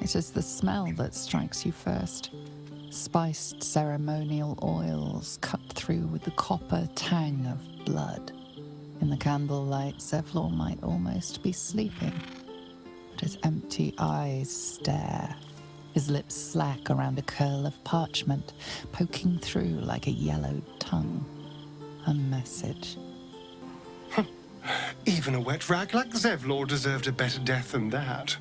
It is the smell that strikes you first. Spiced ceremonial oils cut through with the copper tang of blood. In the candlelight, Zevlor might almost be sleeping, but his empty eyes stare, his lips slack around a curl of parchment, poking through like a yellowed tongue. A message. Even a wet rag like Zevlor deserved a better death than that.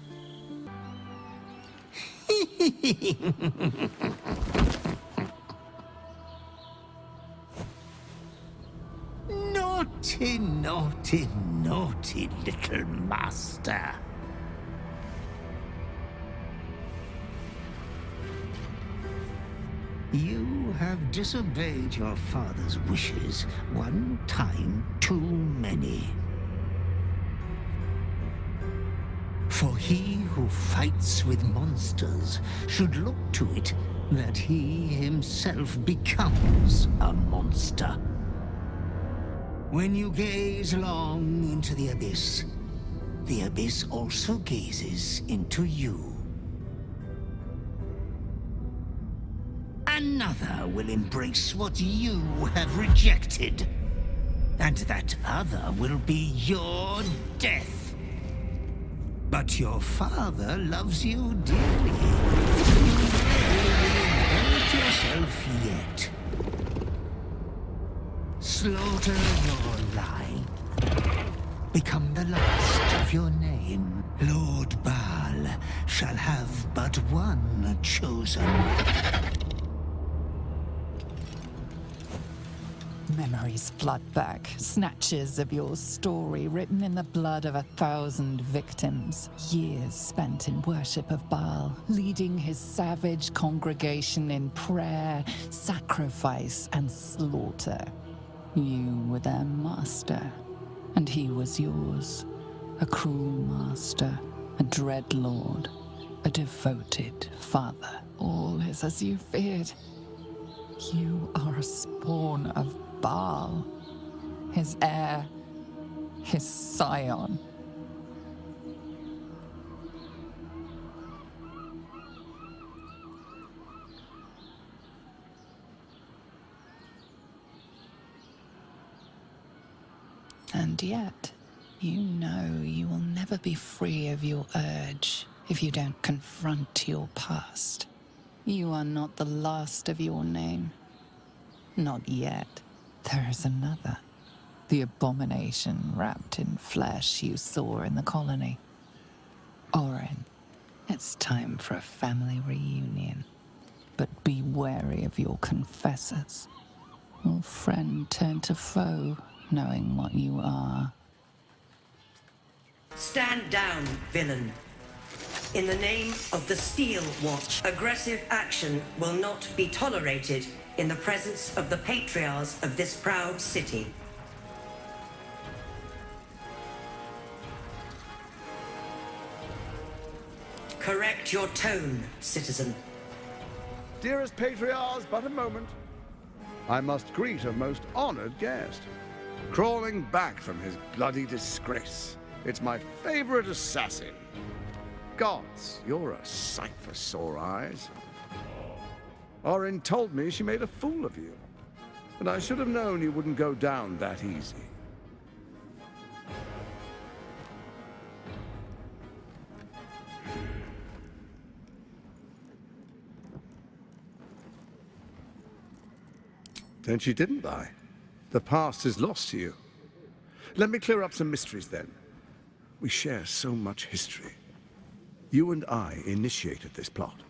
Naughty, naughty, naughty little master. You have disobeyed your father's wishes one time too many. For he who fights with monsters should look to it that he himself becomes a monster. When you gaze long into the abyss also gazes into you. Another will embrace what you have rejected, and that other will be your death. But your father loves you dearly. You may reinvent yourself yet. Slaughter your line. Become the last of your name. Lord Baal shall have but one chosen. Memories flood back, snatches of your story written in the blood of 1,000 victims. Years spent in worship of Baal, leading his savage congregation in prayer, sacrifice, and slaughter. You were their master, and he was yours. A cruel master, a dread lord, a devoted father. All is as you feared. You are a spawn of Baal, his heir, his scion. And yet, you know you will never be free of your urge if you don't confront your past. You are not the last of your name. Not yet. There is another. The abomination wrapped in flesh you saw in the colony. Orin, it's time for a family reunion. But be wary of your confessors. Will friend turn to foe, knowing what you are? Stand down, villain. In the name of the Steel Watch, aggressive action will not be tolerated in the presence of the patriarchs of this proud city. Correct your tone, citizen. Dearest patriarchs, but a moment. I must greet a most honored guest. Crawling back from his bloody disgrace. It's my favorite assassin. Gods, you're a sight for sore eyes. Orin told me she made a fool of you. And I should have known you wouldn't go down that easy. Then she didn't die. The past is lost to you. Let me clear up some mysteries then. We share so much history. You and I initiated this plot.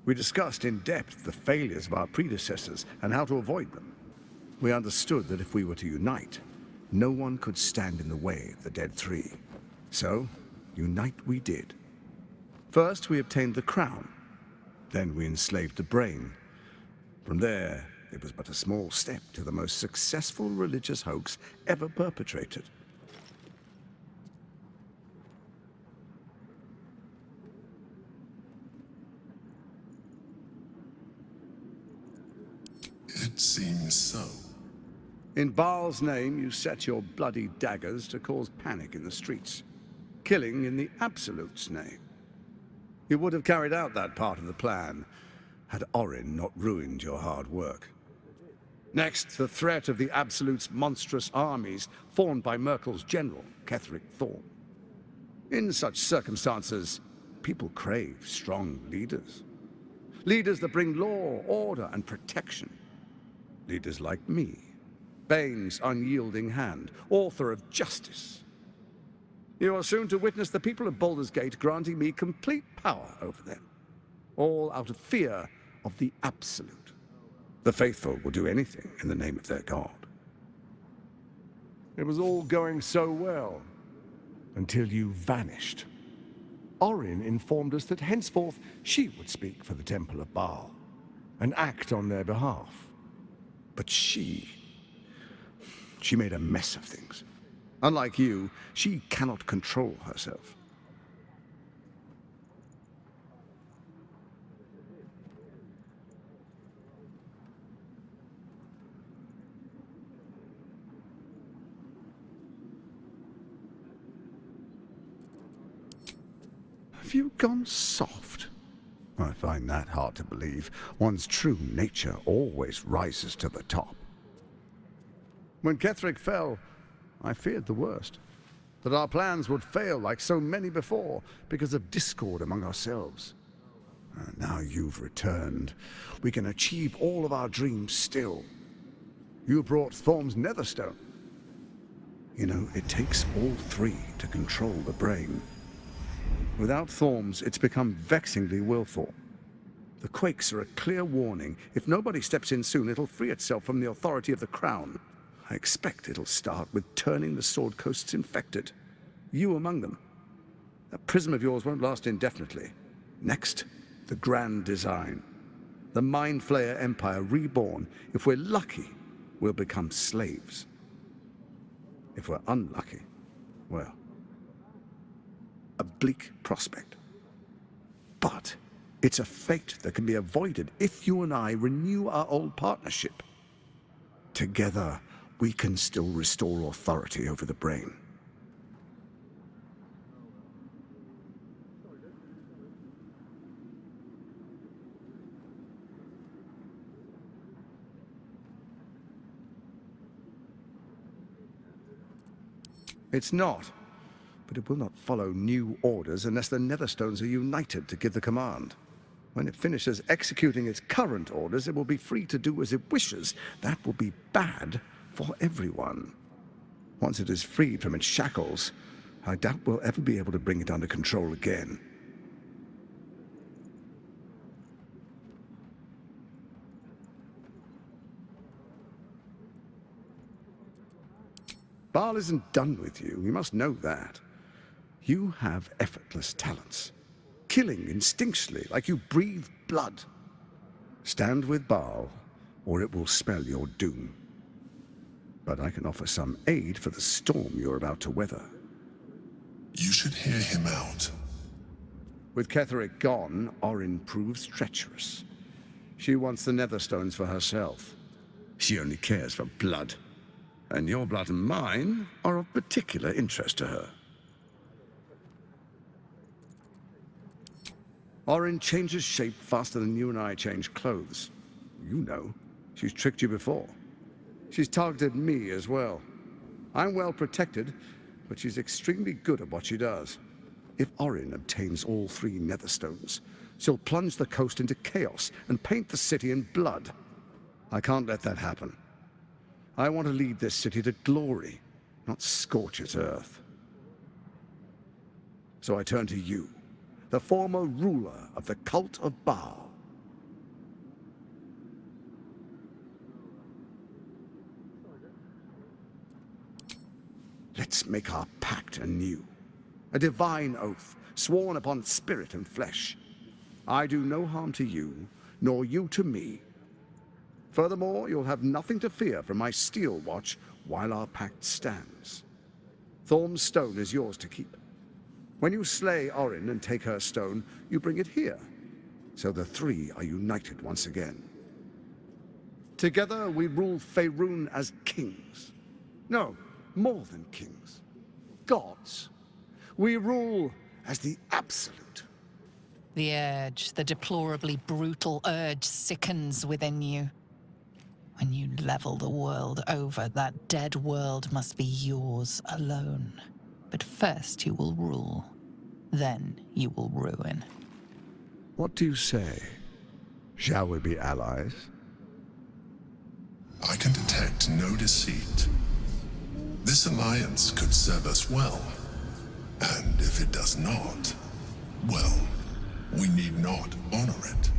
We discussed in depth the failures of our predecessors and how to avoid them. We understood that if we were to unite, no one could stand in the way of the Dead Three. So, unite we did. First, we obtained the crown. Then we enslaved the brain. From there, it was but a small step to the most successful religious hoax ever perpetrated. It seems so. In Baal's name, you set your bloody daggers to cause panic in the streets. Killing in the Absolute's name. You would have carried out that part of the plan had Orin not ruined your hard work. Next, the threat of the Absolute's monstrous armies formed by Merkel's general, Ketheric Thorm. In such circumstances, people crave strong leaders. Leaders that bring law, order, and protection. Leaders like me, Bane's unyielding hand, author of justice. You are soon to witness the people of Baldur's Gate granting me complete power over them, all out of fear of the Absolute. The faithful will do anything in the name of their god. It was all going so well, until you vanished. Orin informed us that henceforth she would speak for the Temple of Baal, and act on their behalf. But she made a mess of things. Unlike you, she cannot control herself. Have you gone soft? I find that hard to believe. One's true nature always rises to the top. When Ketheric fell, I feared the worst. That our plans would fail like so many before, because of discord among ourselves. Now you've returned. We can achieve all of our dreams still. You brought Thorm's Netherstone. You know, it takes all three to control the brain. Without Thorm's, it's become vexingly willful. The quakes are a clear warning. If nobody steps in soon, it'll free itself from the authority of the Crown. I expect it'll start with turning the Sword Coasts infected. You among them. That prism of yours won't last indefinitely. Next, the grand design. The Mind Flayer Empire reborn. If we're lucky, we'll become slaves. If we're unlucky, well, a bleak prospect. But it's a fate that can be avoided if you and I renew our old partnership. Together, we can still restore authority over the brain. It's not, but it will not follow new orders unless the Netherstones are united to give the command. When it finishes executing its current orders, it will be free to do as it wishes. That will be bad for everyone. Once it is freed from its shackles, I doubt we'll ever be able to bring it under control again. Baal isn't done with you, you must know that. You have effortless talents, killing instinctually like you breathe blood. Stand with Baal, or it will spell your doom. But I can offer some aid for the storm you're about to weather. You should hear him out. With Ketheric gone, Orin proves treacherous. She wants the Netherstones for herself. She only cares for blood. And your blood and mine are of particular interest to her. Orin changes shape faster than you and I change clothes. You know, she's tricked you before. She's targeted me as well. I'm well protected, but she's extremely good at what she does. If Orin obtains all three Netherstones, she'll plunge the coast into chaos and paint the city in blood. I can't let that happen. I want to lead this city to glory, not scorch its earth. So I turn to you, the former ruler of the cult of Baal. Let's make our pact anew. A divine oath, sworn upon spirit and flesh. I do no harm to you, nor you to me. Furthermore, you'll have nothing to fear from my steel watch while our pact stands. Thorm's stone is yours to keep. When you slay Orin and take her stone, you bring it here, so the three are united once again. Together we rule Faerun as kings. No, more than kings. Gods. We rule as the Absolute. The urge, the deplorably brutal urge sickens within you. When you level the world over, that dead world must be yours alone. But first you will rule. Then you will ruin. What do you say? Shall we be allies? I can detect no deceit. This alliance could serve us well. And if it does not, well, we need not honor it.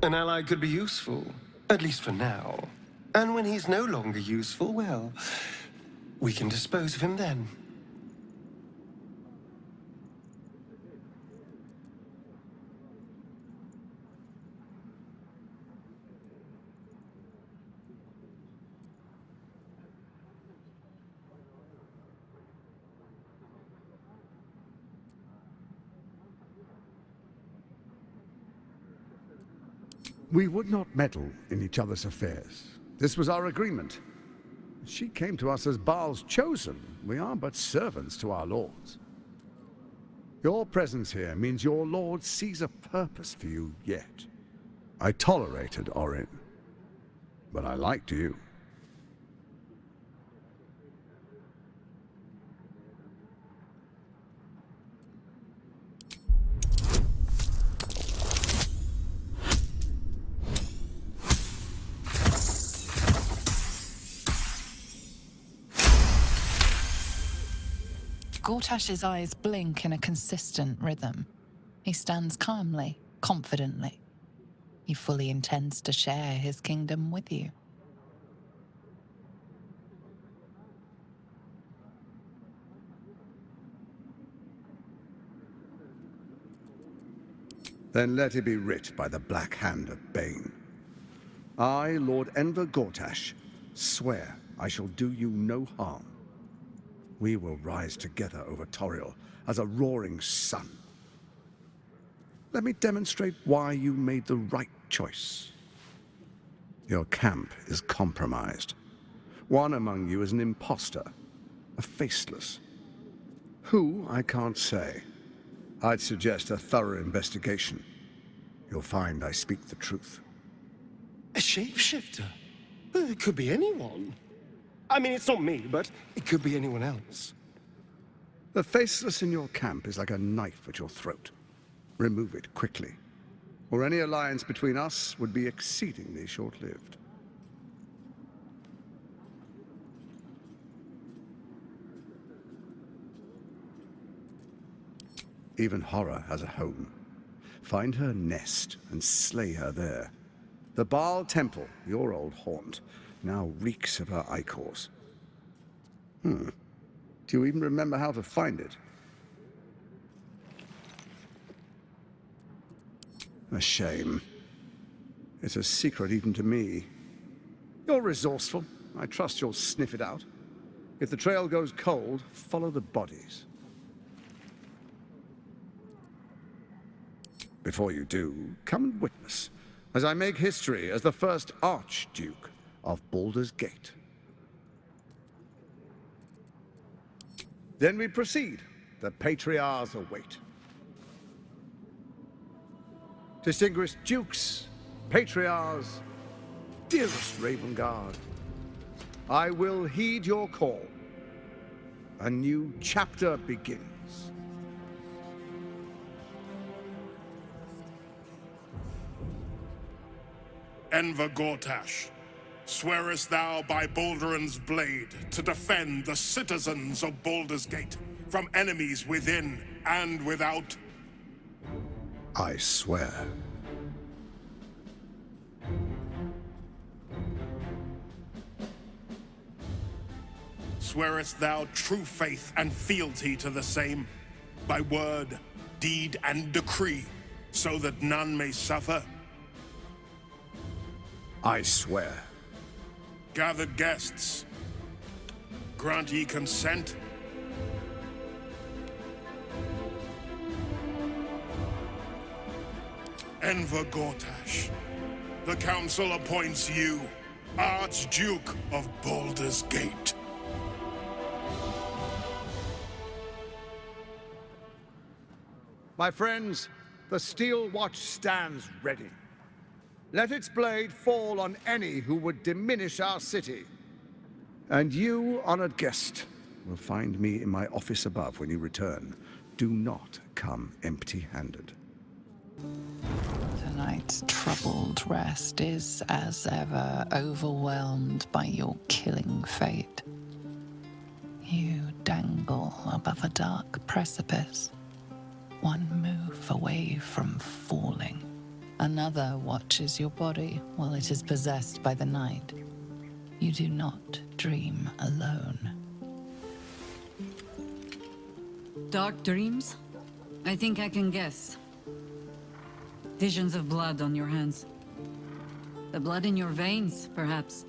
An ally could be useful, at least for now. And when he's no longer useful, well, we can dispose of him then. We would not meddle in each other's affairs. This was our agreement. She came to us as Baal's chosen. We are but servants to our lords. Your presence here means your lord sees a purpose for you yet. I tolerated Orin, but I liked you. Gortash's eyes blink in a consistent rhythm. He stands calmly, confidently. He fully intends to share his kingdom with you. Then let it be writ by the black hand of Bane. I, Lord Enver Gortash, swear I shall do you no harm. We will rise together over Toriel as a roaring sun. Let me demonstrate why you made the right choice. Your camp is compromised. One among you is an imposter, a faceless. Who, I can't say. I'd suggest a thorough investigation. You'll find I speak the truth. A shapeshifter? It could be anyone. I mean, it's not me, but it could be anyone else. The faceless in your camp is like a knife at your throat. Remove it quickly, or any alliance between us would be exceedingly short-lived. Even horror has a home. Find her nest and slay her there. The Baal Temple, your old haunt, now reeks of her ichors. Do you even remember how to find it? A shame. It's a secret even to me. You're resourceful. I trust you'll sniff it out. If the trail goes cold, follow the bodies. Before you do, come and witness, as I make history as the first Archduke of Baldur's Gate. Then we proceed. The Patriarchs await. Distinguished Dukes, Patriarchs, dearest Ravengard, I will heed your call. A new chapter begins. Enver Gortash, swearest thou by Balduran's blade to defend the citizens of Baldur's Gate from enemies within and without? I swear. Swearest thou true faith and fealty to the same, by word, deed, and decree, so that none may suffer? I swear. Gathered guests, grant ye consent? Enver Gortash, the Council appoints you Archduke of Baldur's Gate. My friends, the Steel Watch stands ready. Let its blade fall on any who would diminish our city. And you, honored guest, will find me in my office above when you return. Do not come empty-handed. Tonight's troubled rest is, as ever, overwhelmed by your killing fate. You dangle above a dark precipice, one move away from falling. Another watches your body while it is possessed by the night. You do not dream alone. Dark dreams? I think I can guess. Visions of blood on your hands. The blood in your veins, perhaps.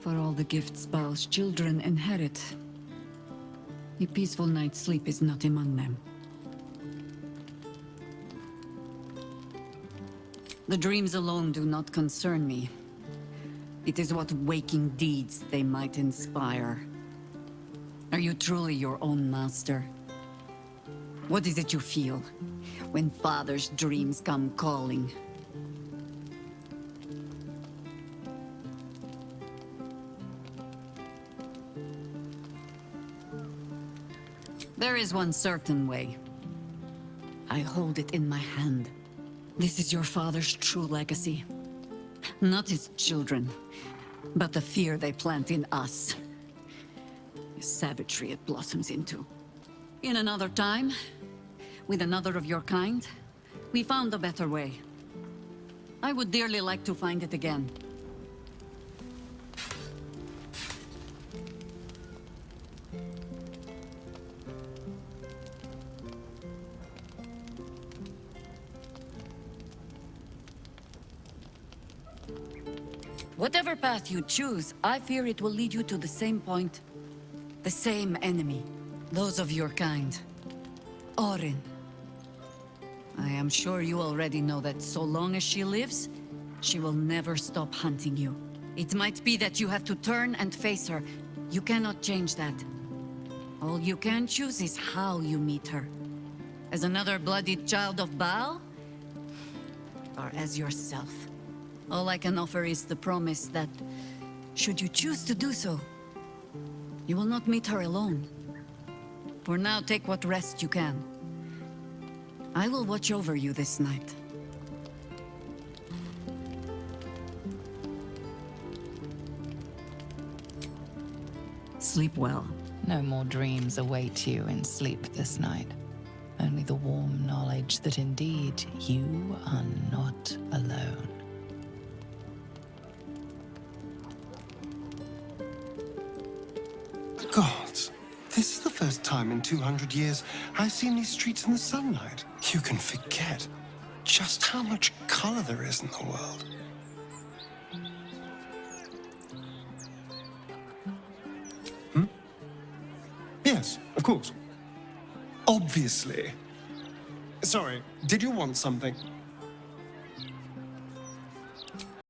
For all the gifts Baal's children inherit, a peaceful night's sleep is not among them. The dreams alone do not concern me. It is what waking deeds they might inspire. Are you truly your own master? What is it you feel when Father's dreams come calling? There is one certain way. I hold it in my hand. This is your father's true legacy. Not his children, but the fear they plant in us. The savagery it blossoms into. In another time, with another of your kind, we found a better way. I would dearly like to find it again. Whatever path you choose, I fear it will lead you to the same point. The same enemy. Those of your kind. Orin. I am sure you already know that so long as she lives, she will never stop hunting you. It might be that you have to turn and face her. You cannot change that. All you can choose is how you meet her. As another bloodied child of Baal? Or as yourself? All I can offer is the promise that, should you choose to do so, you will not meet her alone. For now, take what rest you can. I will watch over you this night. Sleep well. No more dreams await you in sleep this night. Only the warm knowledge that indeed you are not alone. Gods, this is the first time in 200 years I've seen these streets in the sunlight. You can forget just how much color there is in the world. Yes, of course. Obviously. Sorry, did you want something?